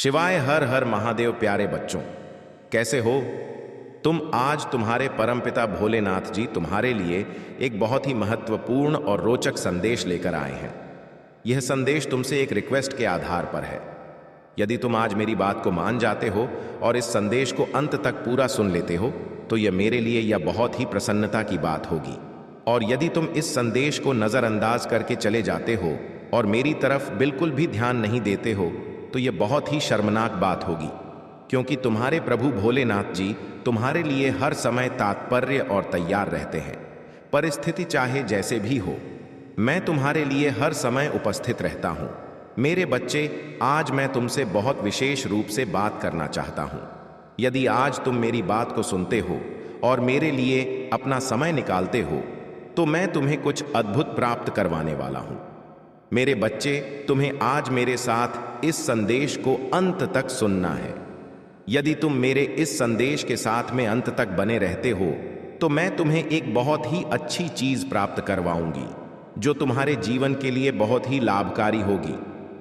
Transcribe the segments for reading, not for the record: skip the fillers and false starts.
शिवाय हर हर महादेव। प्यारे बच्चों, कैसे हो तुम? आज तुम्हारे परमपिता भोलेनाथ जी तुम्हारे लिए एक बहुत ही महत्वपूर्ण और रोचक संदेश लेकर आए हैं। यह संदेश तुमसे एक रिक्वेस्ट के आधार पर है। यदि तुम आज मेरी बात को मान जाते हो और इस संदेश को अंत तक पूरा सुन लेते हो तो यह मेरे लिए यह बहुत ही प्रसन्नता की बात होगी। और यदि तुम इस संदेश को नज़रअंदाज करके चले जाते हो और मेरी तरफ बिल्कुल भी ध्यान नहीं देते हो तो यह बहुत ही शर्मनाक बात होगी, क्योंकि तुम्हारे प्रभु भोलेनाथ जी तुम्हारे लिए हर समय तात्पर्य और तैयार रहते हैं। परिस्थिति चाहे जैसे भी हो, मैं तुम्हारे लिए हर समय उपस्थित रहता हूं। मेरे बच्चे, आज मैं तुमसे बहुत विशेष रूप से बात करना चाहता हूं। यदि आज तुम मेरी बात को सुनते हो और मेरे लिए अपना समय निकालते हो तो मैं तुम्हें कुछ अद्भुत प्राप्त करवाने वाला हूं। मेरे बच्चे, तुम्हें आज मेरे साथ इस संदेश को अंत तक सुनना है। यदि तुम मेरे इस संदेश के साथ में अंत तक बने रहते हो तो मैं तुम्हें एक बहुत ही अच्छी चीज प्राप्त करवाऊंगी जो तुम्हारे जीवन के लिए बहुत ही लाभकारी होगी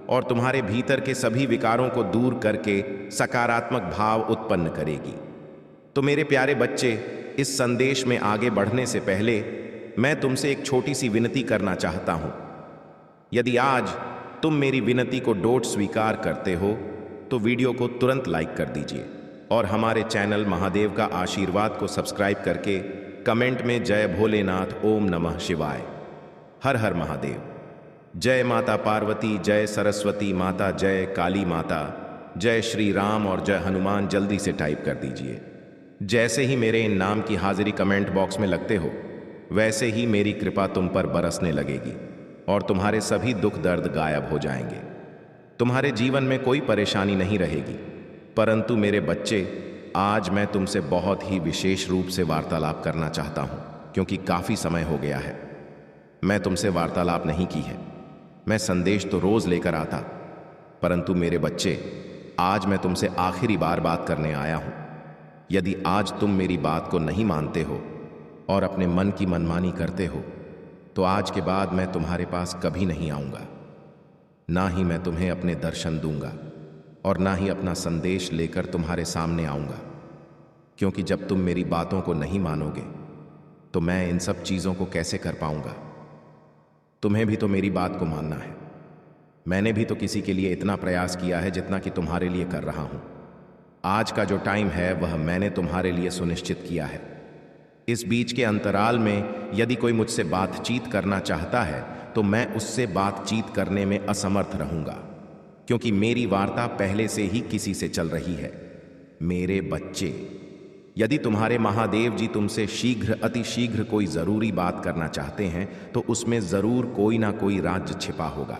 और तुम्हारे भीतर के सभी विकारों को दूर करके सकारात्मक भाव उत्पन्न करेगी। तो मेरे प्यारे बच्चे, इस संदेश में आगे बढ़ने से पहले मैं तुमसे एक छोटी सी विनती करना चाहता हूं। यदि आज तुम मेरी विनती को डोट स्वीकार करते हो तो वीडियो को तुरंत लाइक कर दीजिए और हमारे चैनल महादेव का आशीर्वाद को सब्सक्राइब करके कमेंट में जय भोलेनाथ, ओम नमः शिवाय, हर हर महादेव, जय माता पार्वती, जय सरस्वती माता, जय काली माता, जय श्री राम और जय हनुमान जल्दी से टाइप कर दीजिए। जैसे ही मेरे इन नाम की हाजिरी कमेंट बॉक्स में लगते हो वैसे ही मेरी कृपा तुम पर बरसने लगेगी और तुम्हारे सभी दुख दर्द गायब हो जाएंगे। तुम्हारे जीवन में कोई परेशानी नहीं रहेगी। परंतु मेरे बच्चे, आज मैं तुमसे बहुत ही विशेष रूप से वार्तालाप करना चाहता हूं, क्योंकि काफी समय हो गया है मैं तुमसे वार्तालाप नहीं की है। मैं संदेश तो रोज लेकर आता, परंतु मेरे बच्चे, आज मैं तुमसे आखिरी बार बात करने आया हूं। यदि आज तुम मेरी बात को नहीं मानते हो और अपने मन की मनमानी करते हो तो आज के बाद मैं तुम्हारे पास कभी नहीं आऊंगा। ना ही मैं तुम्हें अपने दर्शन दूंगा और ना ही अपना संदेश लेकर तुम्हारे सामने आऊंगा, क्योंकि जब तुम मेरी बातों को नहीं मानोगे तो मैं इन सब चीजों को कैसे कर पाऊंगा। तुम्हें भी तो मेरी बात को मानना है। मैंने भी तो किसी के लिए इतना प्रयास किया है जितना कि तुम्हारे लिए कर रहा हूं। आज का जो टाइम है वह मैंने तुम्हारे लिए सुनिश्चित किया है। इस बीच के अंतराल में यदि कोई मुझसे बातचीत करना चाहता है तो मैं उससे बातचीत करने में असमर्थ रहूंगा, क्योंकि मेरी वार्ता पहले से ही किसी से चल रही है। मेरे बच्चे, यदि तुम्हारे महादेव जी तुमसे शीघ्र अति शीघ्र कोई जरूरी बात करना चाहते हैं तो उसमें जरूर कोई ना कोई राज छिपा होगा।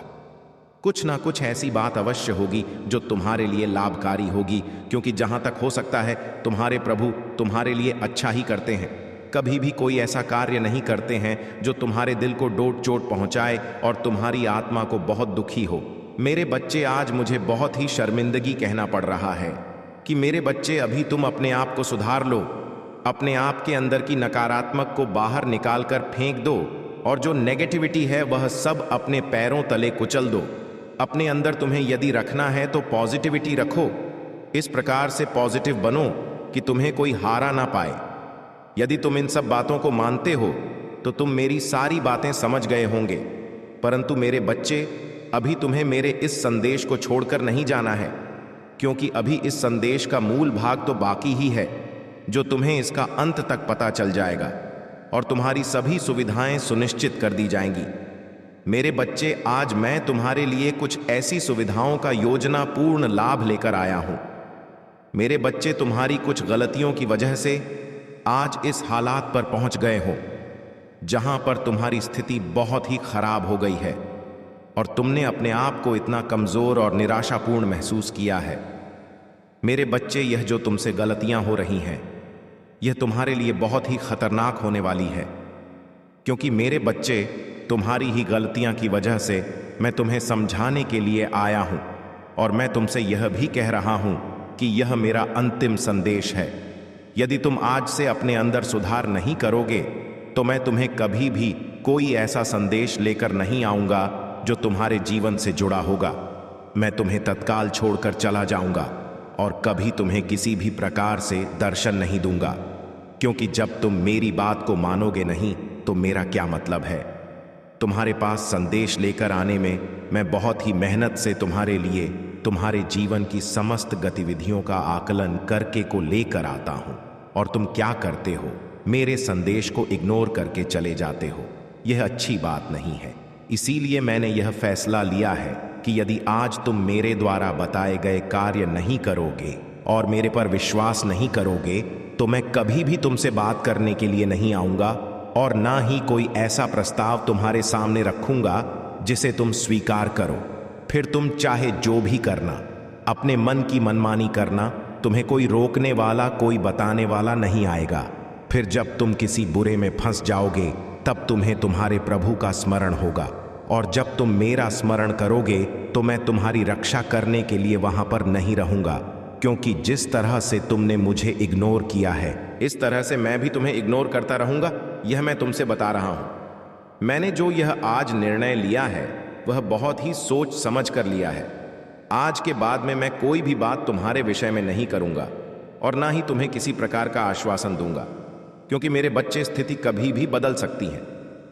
कुछ ना कुछ ऐसी बात अवश्य होगी जो तुम्हारे लिए लाभकारी होगी, क्योंकि जहां तक हो सकता है तुम्हारे प्रभु तुम्हारे लिए अच्छा ही करते हैं। कभी भी कोई ऐसा कार्य नहीं करते हैं जो तुम्हारे दिल को डोट चोट पहुंचाए और तुम्हारी आत्मा को बहुत दुखी हो। मेरे बच्चे, आज मुझे बहुत ही शर्मिंदगी कहना पड़ रहा है कि मेरे बच्चे, अभी तुम अपने आप को सुधार लो। अपने आप के अंदर की नकारात्मक को बाहर निकाल कर फेंक दो और जो नेगेटिविटी है वह सब अपने पैरों तले कुचल दो। अपने अंदर तुम्हें यदि रखना है तो पॉजिटिविटी रखो। इस प्रकार से पॉजिटिव बनो कि तुम्हें कोई हारा ना पाए। यदि तुम इन सब बातों को मानते हो तो तुम मेरी सारी बातें समझ गए होंगे। परंतु मेरे बच्चे, अभी तुम्हें मेरे इस संदेश को छोड़कर नहीं जाना है, क्योंकि अभी इस संदेश का मूल भाग तो बाकी ही है, जो तुम्हें इसका अंत तक पता चल जाएगा और तुम्हारी सभी सुविधाएं सुनिश्चित कर दी जाएंगी। मेरे बच्चे, आज मैं तुम्हारे लिए कुछ ऐसी सुविधाओं का योजना पूर्ण लाभ लेकर आया हूं। मेरे बच्चे, तुम्हारी कुछ गलतियों की वजह से आज इस हालात पर पहुंच गए हो जहां पर तुम्हारी स्थिति बहुत ही खराब हो गई है और तुमने अपने आप को इतना कमजोर और निराशापूर्ण महसूस किया है। मेरे बच्चे, यह जो तुमसे गलतियां हो रही हैं यह तुम्हारे लिए बहुत ही खतरनाक होने वाली है, क्योंकि मेरे बच्चे, तुम्हारी ही गलतियां की वजह से मैं तुम्हें समझाने के लिए आया हूं और मैं तुमसे यह भी कह रहा हूं कि यह मेरा अंतिम संदेश है। यदि तुम आज से अपने अंदर सुधार नहीं करोगे तो मैं तुम्हें कभी भी कोई ऐसा संदेश लेकर नहीं आऊंगा जो तुम्हारे जीवन से जुड़ा होगा। मैं तुम्हें तत्काल छोड़कर चला जाऊंगा और कभी तुम्हें किसी भी प्रकार से दर्शन नहीं दूंगा, क्योंकि जब तुम मेरी बात को मानोगे नहीं तो मेरा क्या मतलब है। तुम्हारे पास संदेश लेकर आने में मैं बहुत ही मेहनत से तुम्हारे लिए तुम्हारे जीवन की समस्त गतिविधियों का आकलन करके को लेकर आता हूं, और तुम क्या करते हो, मेरे संदेश को इग्नोर करके चले जाते हो। यह अच्छी बात नहीं है। इसीलिए मैंने यह फैसला लिया है कि यदि आज तुम मेरे द्वारा बताए गए कार्य नहीं करोगे और मेरे पर विश्वास नहीं करोगे तो मैं कभी भी तुमसे बात करने के लिए नहीं आऊंगा, और ना ही कोई ऐसा प्रस्ताव तुम्हारे सामने रखूंगा जिसे तुम स्वीकार करो। फिर तुम चाहे जो भी करना, अपने मन की मनमानी करना, तुम्हें कोई रोकने वाला, कोई बताने वाला नहीं आएगा। फिर जब तुम किसी बुरे में फंस जाओगे तब तुम्हें तुम्हारे प्रभु का स्मरण होगा, और जब तुम मेरा स्मरण करोगे तो मैं तुम्हारी रक्षा करने के लिए वहां पर नहीं रहूंगा, क्योंकि जिस तरह से तुमने मुझे इग्नोर किया है इस तरह से मैं भी तुम्हें इग्नोर करता रहूंगा। यह मैं तुमसे बता रहा हूं। मैंने जो यह आज निर्णय लिया है वह बहुत ही सोच समझ कर लिया है। आज के बाद में मैं कोई भी बात तुम्हारे विषय में नहीं करूंगा और ना ही तुम्हें किसी प्रकार का आश्वासन दूंगा, क्योंकि मेरे बच्चे स्थिति कभी भी बदल सकती है।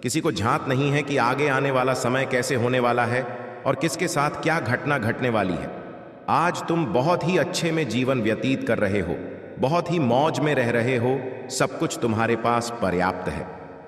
किसी को झांत नहीं है कि आगे आने वाला समय कैसे होने वाला है और किसके साथ क्या घटना घटने वाली है। आज तुम बहुत ही अच्छे में जीवन व्यतीत कर रहे हो, बहुत ही मौज में रह रहे हो, सब कुछ तुम्हारे पास पर्याप्त है।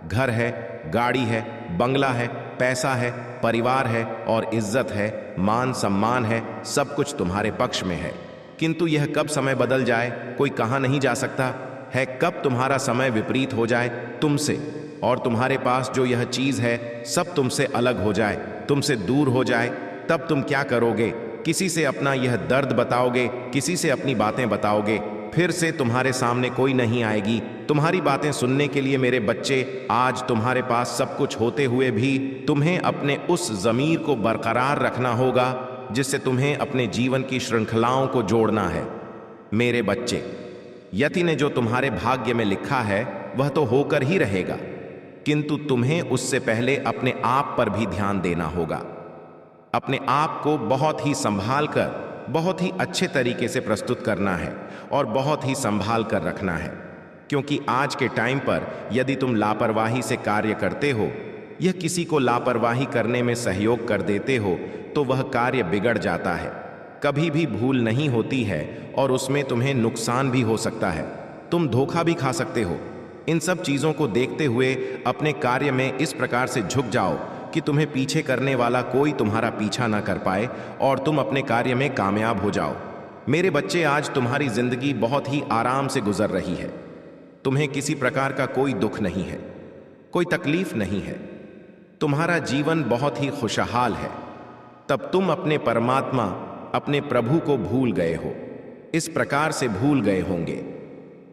घर है, गाड़ी है, बंगला है, पैसा है, परिवार है और इज्जत है, मान सम्मान है, सब कुछ तुम्हारे पक्ष में है। किंतु यह कब समय बदल जाए कोई कहा नहीं जा सकता है। कब तुम्हारा समय विपरीत हो जाए तुमसे, और तुम्हारे पास जो यह चीज है सब तुमसे अलग हो जाए, तुमसे दूर हो जाए, तब तुम क्या करोगे? किसी से अपना यह दर्द बताओगे, किसी से अपनी बातें बताओगे, फिर से तुम्हारे सामने कोई नहीं आएगी तुम्हारी बातें सुनने के लिए। मेरे बच्चे, आज तुम्हारे पास सब कुछ होते हुए भी तुम्हें अपने उस ज़मीर को बरकरार रखना होगा जिससे तुम्हें अपने जीवन की श्रृंखलाओं को जोड़ना है। मेरे बच्चे, यति ने जो तुम्हारे भाग्य में लिखा है वह तो होकर ही रहेगा, किंतु तुम्हें उससे पहले अपने आप पर भी ध्यान देना होगा। अपने आप को बहुत ही संभाल कर, बहुत ही अच्छे तरीके से प्रस्तुत करना है और बहुत ही संभाल कर रखना है, क्योंकि आज के टाइम पर यदि तुम लापरवाही से कार्य करते हो या किसी को लापरवाही करने में सहयोग कर देते हो तो वह कार्य बिगड़ जाता है। कभी भी भूल नहीं होती है और उसमें तुम्हें नुकसान भी हो सकता है, तुम धोखा भी खा सकते हो। इन सब चीज़ों को देखते हुए अपने कार्य में इस प्रकार से झुक जाओ कि तुम्हें पीछे करने वाला कोई तुम्हारा पीछा ना कर पाए और तुम अपने कार्य में कामयाब हो जाओ। मेरे बच्चे, आज तुम्हारी जिंदगी बहुत ही आराम से गुजर रही है। तुम्हें किसी प्रकार का कोई दुख नहीं है, कोई तकलीफ नहीं है, तुम्हारा जीवन बहुत ही खुशहाल है। तब तुम अपने परमात्मा, अपने प्रभु को भूल गए हो, इस प्रकार से भूल गए होंगे।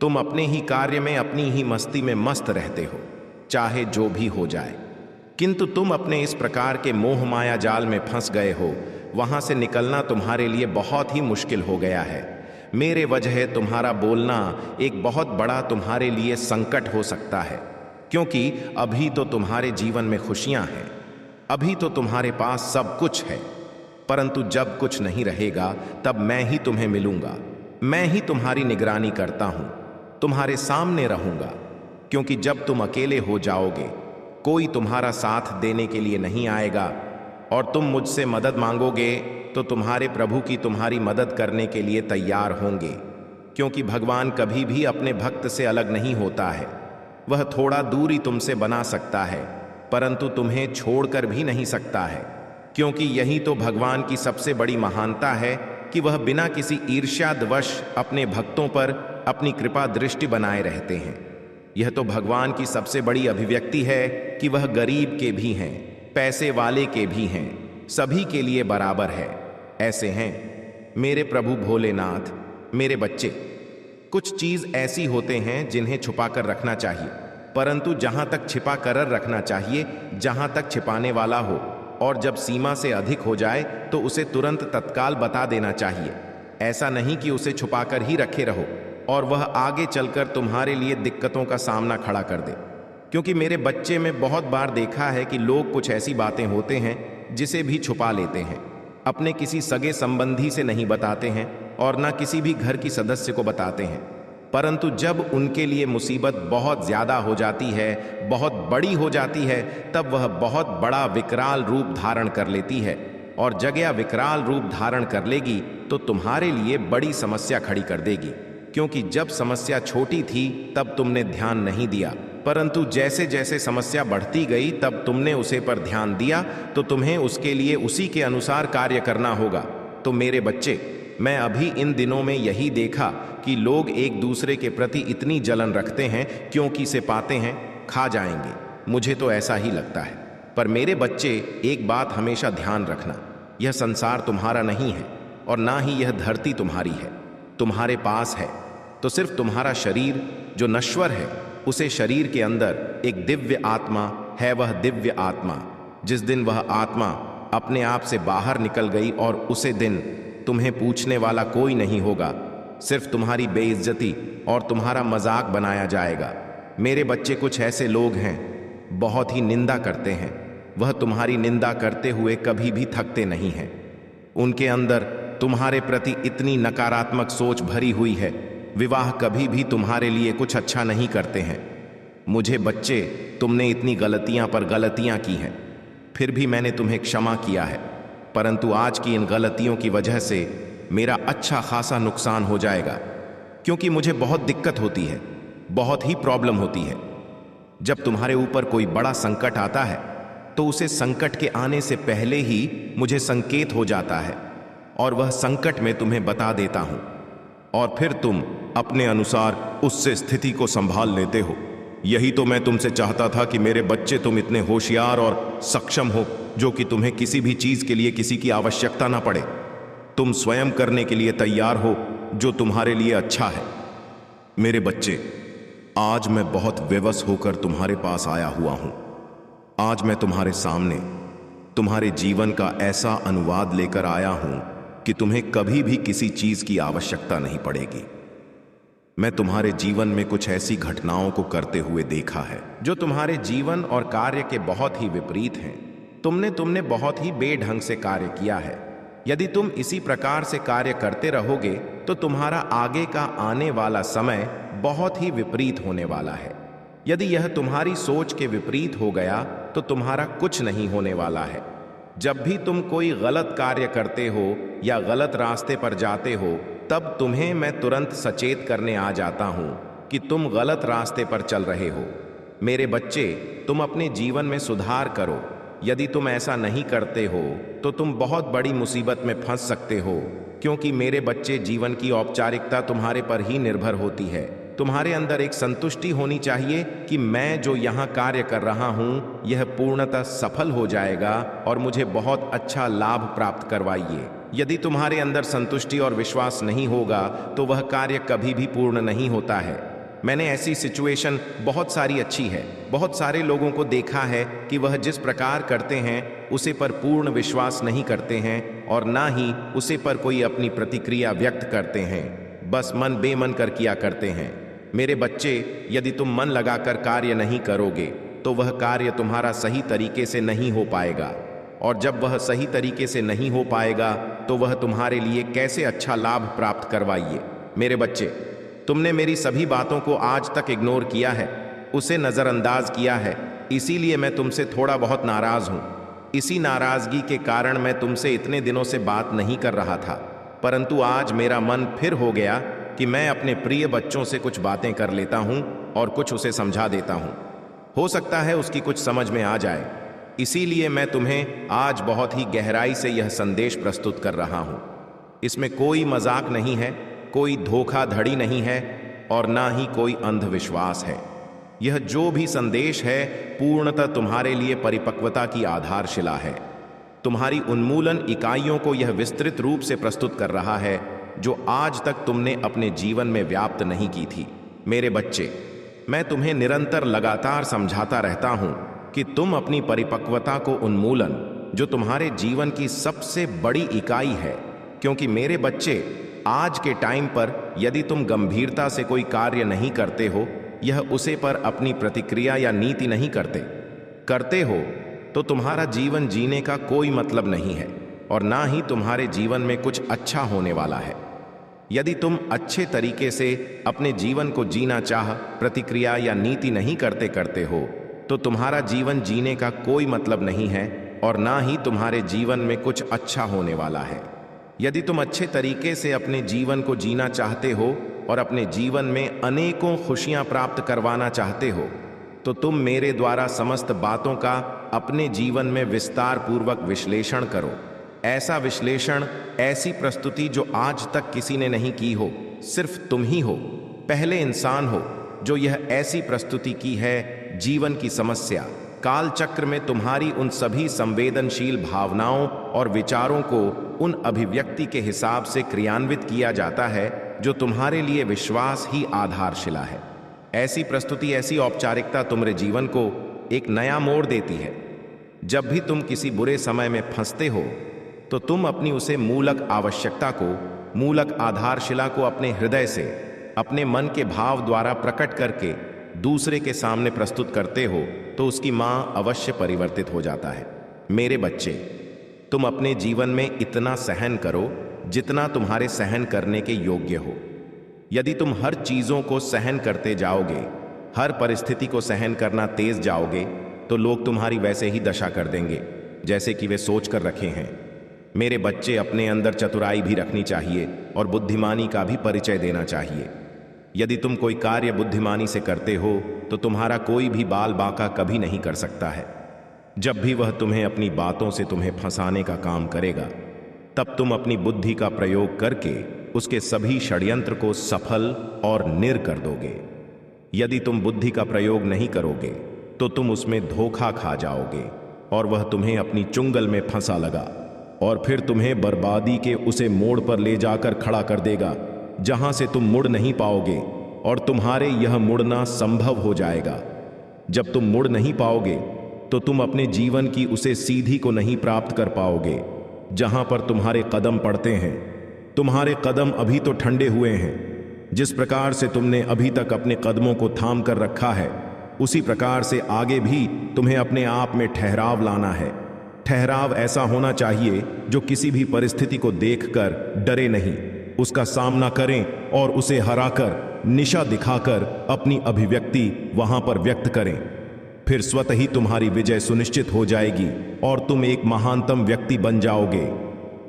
तुम अपने ही कार्य में, अपनी ही मस्ती में मस्त रहते हो, चाहे जो भी हो जाए। किंतु तुम अपने इस प्रकार के मोह माया जाल में फंस गए हो, वहां से निकलना तुम्हारे लिए बहुत ही मुश्किल हो गया है। मेरे वजह तुम्हारा बोलना एक बहुत बड़ा तुम्हारे लिए संकट हो सकता है, क्योंकि अभी तो तुम्हारे जीवन में खुशियां हैं, अभी तो तुम्हारे पास सब कुछ है, परंतु जब कुछ नहीं रहेगा तब मैं ही तुम्हें मिलूंगा, मैं ही तुम्हारी निगरानी करता हूं, तुम्हारे सामने रहूंगा। क्योंकि जब तुम अकेले हो जाओगे, कोई तुम्हारा साथ देने के लिए नहीं आएगा और तुम मुझसे मदद मांगोगे तो तुम्हारे प्रभु की तुम्हारी मदद करने के लिए तैयार होंगे, क्योंकि भगवान कभी भी अपने भक्त से अलग नहीं होता है। वह थोड़ा दूरी तुमसे बना सकता है, परंतु तुम्हें छोड़कर भी नहीं सकता है, क्योंकि यही तो भगवान की सबसे बड़ी महानता है कि वह बिना किसी ईर्ष्याद्वश अपने भक्तों पर अपनी कृपा दृष्टि बनाए रहते हैं। यह तो भगवान की सबसे बड़ी अभिव्यक्ति है कि वह गरीब के भी हैं, पैसे वाले के भी हैं, सभी के लिए बराबर है। ऐसे हैं मेरे प्रभु भोलेनाथ। मेरे बच्चे, कुछ चीज ऐसी होते हैं जिन्हें छुपा कर रखना चाहिए, परंतु जहां तक छिपा कर रखना चाहिए, जहां तक छिपाने वाला हो, और जब सीमा से अधिक हो जाए तो उसे तुरंत तत्काल बता देना चाहिए। ऐसा नहीं कि उसे छुपाकर ही रखे रहो और वह आगे चलकर तुम्हारे लिए दिक्कतों का सामना खड़ा कर दे। क्योंकि मेरे बच्चे में बहुत बार देखा है कि लोग कुछ ऐसी बातें होते हैं जिसे भी छुपा लेते हैं, अपने किसी सगे संबंधी से नहीं बताते हैं और ना किसी भी घर की सदस्य को बताते हैं, परंतु जब उनके लिए मुसीबत बहुत ज्यादा हो जाती है, बहुत बड़ी हो जाती है, तब वह बहुत बड़ा विकराल रूप धारण कर लेती है। और जब यह विकराल रूप धारण कर लेगी तो तुम्हारे लिए बड़ी समस्या खड़ी कर देगी, क्योंकि जब समस्या छोटी थी तब तुमने ध्यान नहीं दिया, परंतु जैसे जैसे समस्या बढ़ती गई तब तुमने उसे पर ध्यान दिया, तो तुम्हें उसके लिए उसी के अनुसार कार्य करना होगा। तो मेरे बच्चे, मैं अभी इन दिनों में यही देखा कि लोग एक दूसरे के प्रति इतनी जलन रखते हैं, क्योंकि इसे पाते हैं खा जाएंगे। मुझे तो ऐसा ही लगता है। पर मेरे बच्चे, एक बात हमेशा ध्यान रखना, यह संसार तुम्हारा नहीं है और ना ही यह धरती तुम्हारी है। तुम्हारे पास है तो सिर्फ तुम्हारा शरीर जो नश्वर है, उसे शरीर के अंदर एक दिव्य आत्मा है। वह दिव्य आत्मा, जिस दिन वह आत्मा अपने आप से बाहर निकल गई और उसे दिन तुम्हें पूछने वाला कोई नहीं होगा, सिर्फ तुम्हारी बेइज्जती और तुम्हारा मजाक बनाया जाएगा। मेरे बच्चे, कुछ ऐसे लोग हैं बहुत ही निंदा करते हैं, वह तुम्हारी निंदा करते हुए कभी भी थकते नहीं हैं। उनके अंदर तुम्हारे प्रति इतनी नकारात्मक सोच भरी हुई है, विवाह कभी भी तुम्हारे लिए कुछ अच्छा नहीं करते हैं। मुझे बच्चे, तुमने इतनी गलतियां पर गलतियां की हैं, फिर भी मैंने तुम्हें क्षमा किया है, परंतु आज की इन गलतियों की वजह से मेरा अच्छा खासा नुकसान हो जाएगा, क्योंकि मुझे बहुत दिक्कत होती है, बहुत ही प्रॉब्लम होती है। जब तुम्हारे ऊपर कोई बड़ा संकट आता है तो उसे संकट के आने से पहले ही मुझे संकेत हो जाता है और वह संकट में तुम्हें बता देता हूं, और फिर तुम अपने अनुसार उससे स्थिति को संभाल लेते हो। यही तो मैं तुमसे चाहता था कि मेरे बच्चे, तुम इतने होशियार और सक्षम हो जो कि तुम्हें किसी भी चीज के लिए किसी की आवश्यकता ना पड़े। तुम स्वयं करने के लिए तैयार हो जो तुम्हारे लिए अच्छा है। मेरे बच्चे, आज मैं बहुत विवश होकर तुम्हारे पास आया हुआ हूं। आज मैं तुम्हारे सामने तुम्हारे जीवन का ऐसा अनुवाद लेकर आया हूं कि तुम्हें कभी भी किसी चीज की आवश्यकता नहीं पड़ेगी। मैं तुम्हारे जीवन में कुछ ऐसी घटनाओं को करते हुए देखा है जो तुम्हारे जीवन और कार्य के बहुत ही विपरीत हैं। तुमने बहुत ही बेढंग से कार्य किया है। यदि तुम इसी प्रकार से कार्य करते रहोगे तो तुम्हारा आगे का आने वाला समय बहुत ही विपरीत होने वाला है। यदि यह तुम्हारी सोच के विपरीत हो गया तो तुम्हारा कुछ नहीं होने वाला है। जब भी तुम कोई गलत कार्य करते हो या गलत रास्ते पर जाते हो, तब तुम्हें मैं तुरंत सचेत करने आ जाता हूं कि तुम गलत रास्ते पर चल रहे हो। मेरे बच्चे, तुम अपने जीवन में सुधार करो। यदि तुम ऐसा नहीं करते हो तो तुम बहुत बड़ी मुसीबत में फंस सकते हो, क्योंकि मेरे बच्चे, जीवन की औपचारिकता तुम्हारे पर ही निर्भर होती है। तुम्हारे अंदर एक संतुष्टि होनी चाहिए कि मैं जो यहाँ कार्य कर रहा हूँ यह पूर्णतः सफल हो जाएगा और मुझे बहुत अच्छा लाभ प्राप्त करवाइए। यदि तुम्हारे अंदर संतुष्टि और विश्वास नहीं होगा तो वह कार्य कभी भी पूर्ण नहीं होता है। मैंने ऐसी सिचुएशन बहुत सारी अच्छी है, बहुत सारे लोगों को देखा है कि वह जिस प्रकार करते हैं उसे पर पूर्ण विश्वास नहीं करते हैं और ना ही उसे पर कोई अपनी प्रतिक्रिया व्यक्त करते हैं, बस मन बेमन कर किया करते हैं। मेरे बच्चे, यदि तुम मन लगाकर कार्य नहीं करोगे तो वह कार्य तुम्हारा सही तरीके से नहीं हो पाएगा, और जब वह सही तरीके से नहीं हो पाएगा तो वह तुम्हारे लिए कैसे अच्छा लाभ प्राप्त करवाइए। मेरे बच्चे, तुमने मेरी सभी बातों को आज तक इग्नोर किया है, उसे नज़रअंदाज किया है, इसीलिए मैं तुमसे थोड़ा बहुत नाराज़ हूँ। इसी नाराज़गी के कारण मैं तुमसे इतने दिनों से बात नहीं कर रहा था, परंतु आज मेरा मन फिर हो गया कि मैं अपने प्रिय बच्चों से कुछ बातें कर लेता हूँ और कुछ उसे समझा देता हूँ। हो सकता है उसकी कुछ समझ में आ जाए, इसीलिए मैं तुम्हें आज बहुत ही गहराई से यह संदेश प्रस्तुत कर रहा हूँ। इसमें कोई मजाक नहीं है, कोई धोखाधड़ी नहीं है और ना ही कोई अंधविश्वास है। यह जो भी संदेश है पूर्णतः तुम्हारे लिए परिपक्वता की आधारशिला है। तुम्हारी उन्मूलन इकाइयों को यह विस्तृत रूप से प्रस्तुत कर रहा है जो आज तक तुमने अपने जीवन में व्याप्त नहीं की थी। मेरे बच्चे, मैं तुम्हें निरंतर लगातार समझाता रहता हूं कि तुम अपनी परिपक्वता को उन्मूलन, जो तुम्हारे जीवन की सबसे बड़ी इकाई है, क्योंकि मेरे बच्चे, आज के टाइम पर यदि तुम गंभीरता से कोई कार्य नहीं करते हो, यह उसे पर अपनी प्रतिक्रिया या नीति नहीं करते हो, तो तुम्हारा जीवन जीने का कोई मतलब नहीं है। करते हो तो तुम्हारा जीवन जीने का कोई मतलब नहीं है। और ना ही तुम्हारे जीवन में कुछ अच्छा होने वाला है। यदि तुम अच्छे तरीके से अपने जीवन को जीना चाह प्रतिक्रिया या नीति नहीं करते करते हो तो तुम्हारा जीवन जीने का कोई मतलब नहीं है और ना ही तुम्हारे जीवन में कुछ अच्छा होने वाला है। यदि तुम अच्छे तरीके से अपने जीवन को जीना चाहते हो और अपने जीवन में अनेकों खुशियां प्राप्त करवाना चाहते हो तो तुम मेरे द्वारा समस्त बातों का अपने जीवन में विस्तार पूर्वक विश्लेषण करो। ऐसा विश्लेषण, ऐसी प्रस्तुति जो आज तक किसी ने नहीं की हो, सिर्फ तुम ही हो, पहले इंसान हो जो यह ऐसी प्रस्तुति की है। जीवन की समस्या काल चक्र में तुम्हारी उन सभी संवेदनशील भावनाओं और विचारों को उन अभिव्यक्ति के हिसाब से क्रियान्वित किया जाता है जो तुम्हारे लिए विश्वास ही आधारशिला है। ऐसी प्रस्तुति, ऐसी औपचारिकता तुम्हारे जीवन को एक नया मोड़ देती है। जब भी तुम किसी बुरे समय में फंसते हो तो तुम अपनी उसे मूलक आवश्यकता को, मूलक आधारशिला को अपने हृदय से, अपने मन के भाव द्वारा प्रकट करके दूसरे के सामने प्रस्तुत करते हो तो उसकी मां अवश्य परिवर्तित हो जाता है। मेरे बच्चे, तुम अपने जीवन में इतना सहन करो जितना तुम्हारे सहन करने के योग्य हो। यदि तुम हर चीजों को सहन करते जाओगे, हर परिस्थिति को सहन करना तेज जाओगे तो लोग तुम्हारी वैसे ही दशा कर देंगे जैसे कि वे सोच कर रखे हैं। मेरे बच्चे, अपने अंदर चतुराई भी रखनी चाहिए और बुद्धिमानी का भी परिचय देना चाहिए। यदि तुम कोई कार्य बुद्धिमानी से करते हो तो तुम्हारा कोई भी बाल बांका कभी नहीं कर सकता है। जब भी वह तुम्हें अपनी बातों से तुम्हें फंसाने का काम करेगा तब तुम अपनी बुद्धि का प्रयोग करके उसके सभी षड्यंत्र को सफल और निर कर दोगे। यदि तुम बुद्धि का प्रयोग नहीं करोगे तो तुम उसमें धोखा खा जाओगे और वह तुम्हें अपनी चुंगल में फंसा लगा और फिर तुम्हें बर्बादी के उसे मोड़ पर ले जाकर खड़ा कर देगा जहां से तुम मुड़ नहीं पाओगे और तुम्हारे यह मुड़ना संभव हो जाएगा। जब तुम मुड़ नहीं पाओगे तो तुम अपने जीवन की उसे सीधी को नहीं प्राप्त कर पाओगे जहां पर तुम्हारे कदम पड़ते हैं। तुम्हारे कदम अभी तो ठंडे हुए हैं। जिस प्रकार से तुमने अभी तक अपने कदमों को थाम कर रखा है उसी प्रकार से आगे भी तुम्हें अपने आप में ठहराव लाना है। ठहराव ऐसा होना चाहिए जो किसी भी परिस्थिति को देखकर डरे नहीं, उसका सामना करें और उसे हराकर, निशा दिखाकर अपनी अभिव्यक्ति वहां पर व्यक्त करें। फिर स्वतः ही तुम्हारी विजय सुनिश्चित हो जाएगी और तुम एक महानतम व्यक्ति बन जाओगे।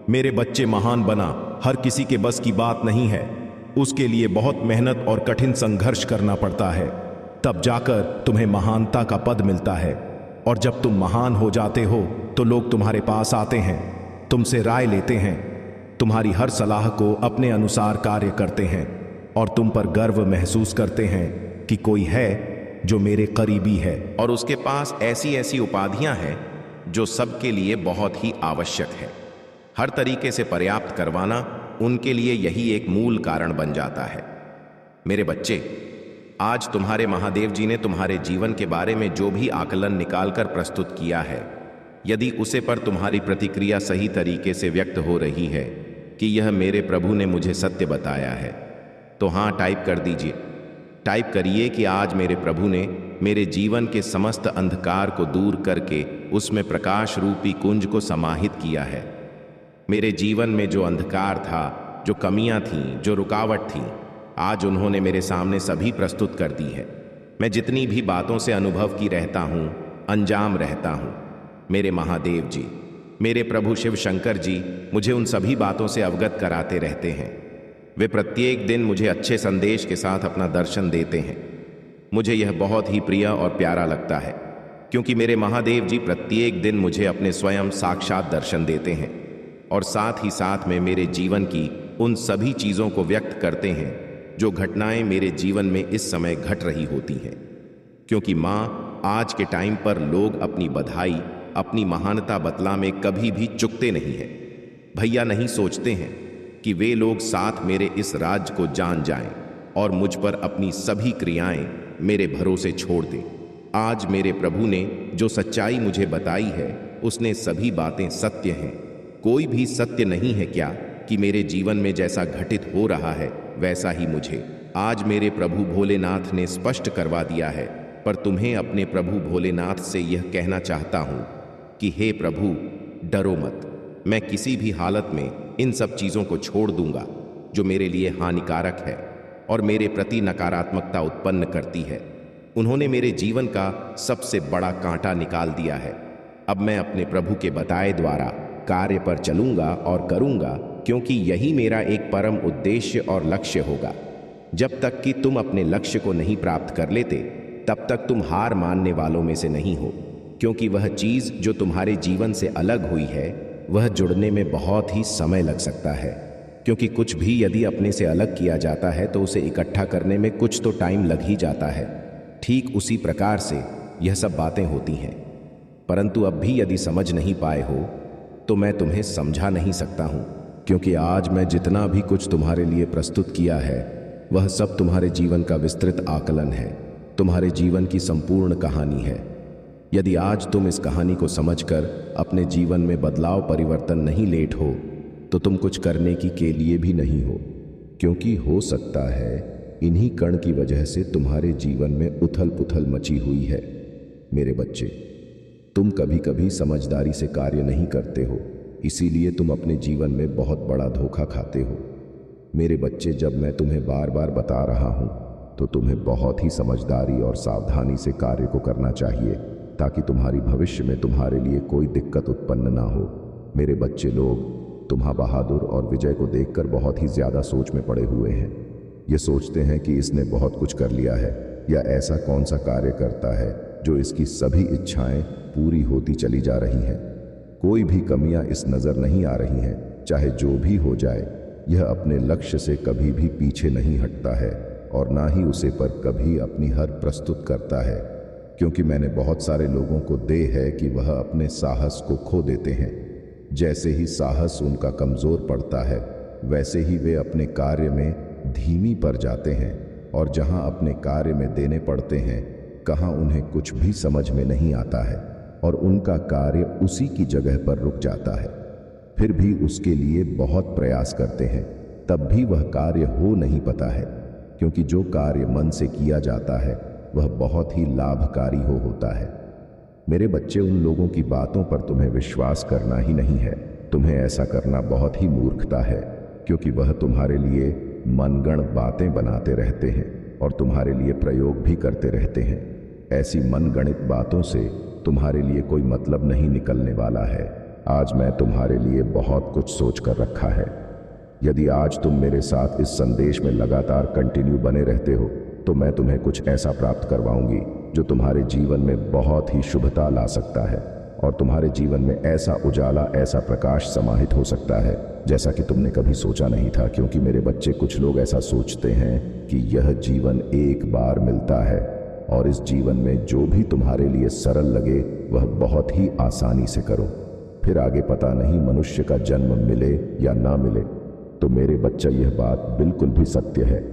मेरे बच्चे, महान बना हर किसी के बस की बात नहीं है। उसके लिए बहुत मेहनत और कठिन संघर्ष करना पड़ता है, तब जाकर तुम्हें महानता का पद मिलता है। और जब तुम महान हो जाते हो तो लोग तुम्हारे पास आते हैं, तुमसे राय लेते हैं, तुम्हारी हर सलाह को अपने अनुसार कार्य करते हैं और तुम पर गर्व महसूस करते हैं कि कोई है जो मेरे करीबी है और उसके पास ऐसी ऐसी उपाधियां हैं जो सबके लिए बहुत ही आवश्यक है। हर तरीके से पर्याप्त करवाना उनके लिए यही एक मूल कारण बन जाता है। मेरे बच्चे, आज तुम्हारे महादेव जी ने तुम्हारे जीवन के बारे में जो भी आकलन निकालकर प्रस्तुत किया है, यदि उसे पर तुम्हारी प्रतिक्रिया सही तरीके से व्यक्त हो रही है कि यह मेरे प्रभु ने मुझे सत्य बताया है, तो हाँ टाइप कर दीजिए। टाइप करिए कि आज मेरे प्रभु ने मेरे जीवन के समस्त अंधकार को दूर करके उसमें प्रकाश रूपी कुंज को समाहित किया है। मेरे जीवन में जो अंधकार था, जो कमियां थीं, जो रुकावट थी, आज उन्होंने मेरे सामने सभी प्रस्तुत कर दी है। मैं जितनी भी बातों से अनुभव की रहता हूँ, अंजाम रहता हूँ, मेरे महादेव जी, मेरे प्रभु शिव शंकर जी मुझे उन सभी बातों से अवगत कराते रहते हैं। वे प्रत्येक दिन मुझे अच्छे संदेश के साथ अपना दर्शन देते हैं। मुझे यह बहुत ही प्रिय और प्यारा लगता है क्योंकि मेरे महादेव जी प्रत्येक दिन मुझे अपने स्वयं साक्षात दर्शन देते हैं और साथ ही साथ में मेरे जीवन की उन सभी चीज़ों को व्यक्त करते हैं जो घटनाएं मेरे जीवन में इस समय घट रही होती हैं। क्योंकि माँ, आज के टाइम पर लोग अपनी बधाई, अपनी महानता बतला में कभी भी चुकते नहीं हैं। भैया नहीं सोचते हैं कि वे लोग साथ मेरे इस राज को जान जाएं और मुझ पर अपनी सभी क्रियाएं मेरे भरोसे छोड़ दें। आज मेरे प्रभु ने जो सच्चाई मुझे बताई है उसने सभी बातें सत्य हैं। कोई भी सत्य नहीं है क्या कि मेरे जीवन में जैसा घटित हो रहा है वैसा ही मुझे आज मेरे प्रभु भोलेनाथ ने स्पष्ट करवा दिया है। पर तुम्हें अपने प्रभु भोलेनाथ से यह कहना चाहता हूं कि हे प्रभु, डरो मत, मैं किसी भी हालत में इन सब चीज़ों को छोड़ दूंगा जो मेरे लिए हानिकारक है और मेरे प्रति नकारात्मकता उत्पन्न करती है। उन्होंने मेरे जीवन का सबसे बड़ा कांटा निकाल दिया है। अब मैं अपने प्रभु के बताए द्वारा कार्य पर चलूंगा और करूंगा, क्योंकि यही मेरा एक परम उद्देश्य और लक्ष्य होगा। जब तक कि तुम अपने लक्ष्य को नहीं प्राप्त कर लेते, तब तक तुम हार मानने वालों में से नहीं हो, क्योंकि वह चीज़ जो तुम्हारे जीवन से अलग हुई है वह जुड़ने में बहुत ही समय लग सकता है। क्योंकि कुछ भी यदि अपने से अलग किया जाता है तो उसे इकट्ठा करने में कुछ तो टाइम लग ही जाता है। ठीक उसी प्रकार से यह सब बातें होती हैं। परंतु अब भी यदि समझ नहीं पाए हो तो मैं तुम्हें समझा नहीं सकता हूँ, क्योंकि आज मैं जितना भी कुछ तुम्हारे लिए प्रस्तुत किया है वह सब तुम्हारे जीवन का विस्तृत आकलन है, तुम्हारे जीवन की संपूर्ण कहानी है। यदि आज तुम इस कहानी को समझकर अपने जीवन में बदलाव परिवर्तन नहीं लेट हो तो तुम कुछ करने के लिए भी नहीं हो, क्योंकि हो सकता है इन्हीं कण की वजह से तुम्हारे जीवन में उथल पुथल मची हुई है। मेरे बच्चे, तुम कभी कभी समझदारी से कार्य नहीं करते हो, इसीलिए तुम अपने जीवन में बहुत बड़ा धोखा खाते हो। मेरे बच्चे, जब मैं तुम्हें बार बार बता रहा हूं तो तुम्हें बहुत ही समझदारी और सावधानी से कार्य को करना चाहिए, ताकि तुम्हारी भविष्य में तुम्हारे लिए कोई दिक्कत उत्पन्न ना हो। मेरे बच्चे लोग तुम्हा बहादुर और विजय को देखकर बहुत ही ज्यादा सोच में पड़े हुए हैं। ये सोचते हैं कि इसने बहुत कुछ कर लिया है, या ऐसा कौन सा कार्य करता है जो इसकी सभी इच्छाएं पूरी होती चली जा रही हैं। कोई भी कमियां इस नज़र नहीं आ रही हैं। चाहे जो भी हो जाए, यह अपने लक्ष्य से कभी भी पीछे नहीं हटता है और ना ही उसे पर कभी अपनी हर प्रस्तुत करता है, क्योंकि मैंने बहुत सारे लोगों को दे है कि वह अपने साहस को खो देते हैं। जैसे ही साहस उनका कमज़ोर पड़ता है, वैसे ही वे अपने कार्य में धीमी पड़ जाते हैं, और जहां अपने कार्य में देने पड़ते हैं, कहां उन्हें कुछ भी समझ में नहीं आता है और उनका कार्य उसी की जगह पर रुक जाता है। फिर भी उसके लिए बहुत प्रयास करते हैं, तब भी वह कार्य हो नहीं पाता है, क्योंकि जो कार्य मन से किया जाता है वह बहुत ही लाभकारी होता है। मेरे बच्चे, उन लोगों की बातों पर तुम्हें विश्वास करना ही नहीं है। तुम्हें ऐसा करना बहुत ही मूर्खता है, क्योंकि वह तुम्हारे लिए मनगढ़ बातें बनाते रहते हैं और तुम्हारे लिए प्रयोग भी करते रहते हैं। ऐसी मनगढ़ित बातों से तुम्हारे लिए कोई मतलब नहीं निकलने वाला है। आज मैं तुम्हारे लिए बहुत कुछ सोच कर रखा है। यदि आज तुम मेरे साथ इस संदेश में लगातार कंटिन्यू बने रहते हो तो मैं तुम्हें कुछ ऐसा प्राप्त करवाऊंगी जो तुम्हारे जीवन में बहुत ही शुभता ला सकता है, और तुम्हारे जीवन में ऐसा उजाला, ऐसा प्रकाश समाहित हो सकता है जैसा कि तुमने कभी सोचा नहीं था। क्योंकि मेरे बच्चे, कुछ लोग ऐसा सोचते हैं कि यह जीवन एक बार मिलता है और इस जीवन में जो भी तुम्हारे लिए सरल लगे वह बहुत ही आसानी से करो, फिर आगे पता नहीं मनुष्य का जन्म मिले या ना मिले। तो मेरे बच्चा, यह बात बिल्कुल भी सत्य है।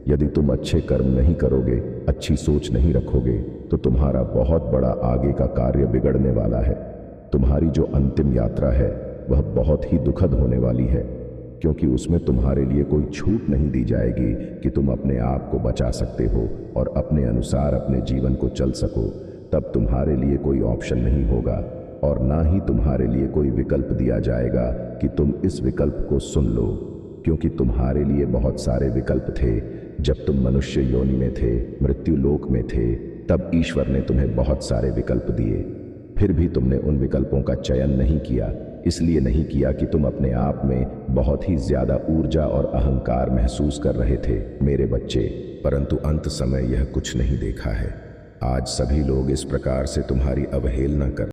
यदि तुम अच्छे कर्म नहीं करोगे, अच्छी सोच नहीं रखोगे, तो तुम्हारा बहुत बड़ा आगे का कार्य बिगड़ने वाला है। तुम्हारी जो अंतिम यात्रा है वह बहुत ही दुखद होने वाली है, क्योंकि उसमें तुम्हारे लिए कोई छूट नहीं दी जाएगी कि तुम अपने आप को बचा सकते हो और अपने अनुसार अपने जीवन को चल सको। तब तुम्हारे लिए कोई ऑप्शन नहीं होगा और ना ही तुम्हारे लिए कोई विकल्प दिया जाएगा कि तुम इस विकल्प को सुन लो, क्योंकि तुम्हारे लिए बहुत सारे विकल्प थे। जब तुम मनुष्य योनि में थे, मृत्यु लोक में थे, तब ईश्वर ने तुम्हें बहुत सारे विकल्प दिए। फिर भी तुमने उन विकल्पों का चयन नहीं किया। इसलिए नहीं किया कि तुम अपने आप में बहुत ही ज्यादा ऊर्जा और अहंकार महसूस कर रहे थे, मेरे बच्चे। परंतु अंत समय यह कुछ नहीं देखा है। आज सभी लोग इस प्रकार से तुम्हारी अवहेलना कर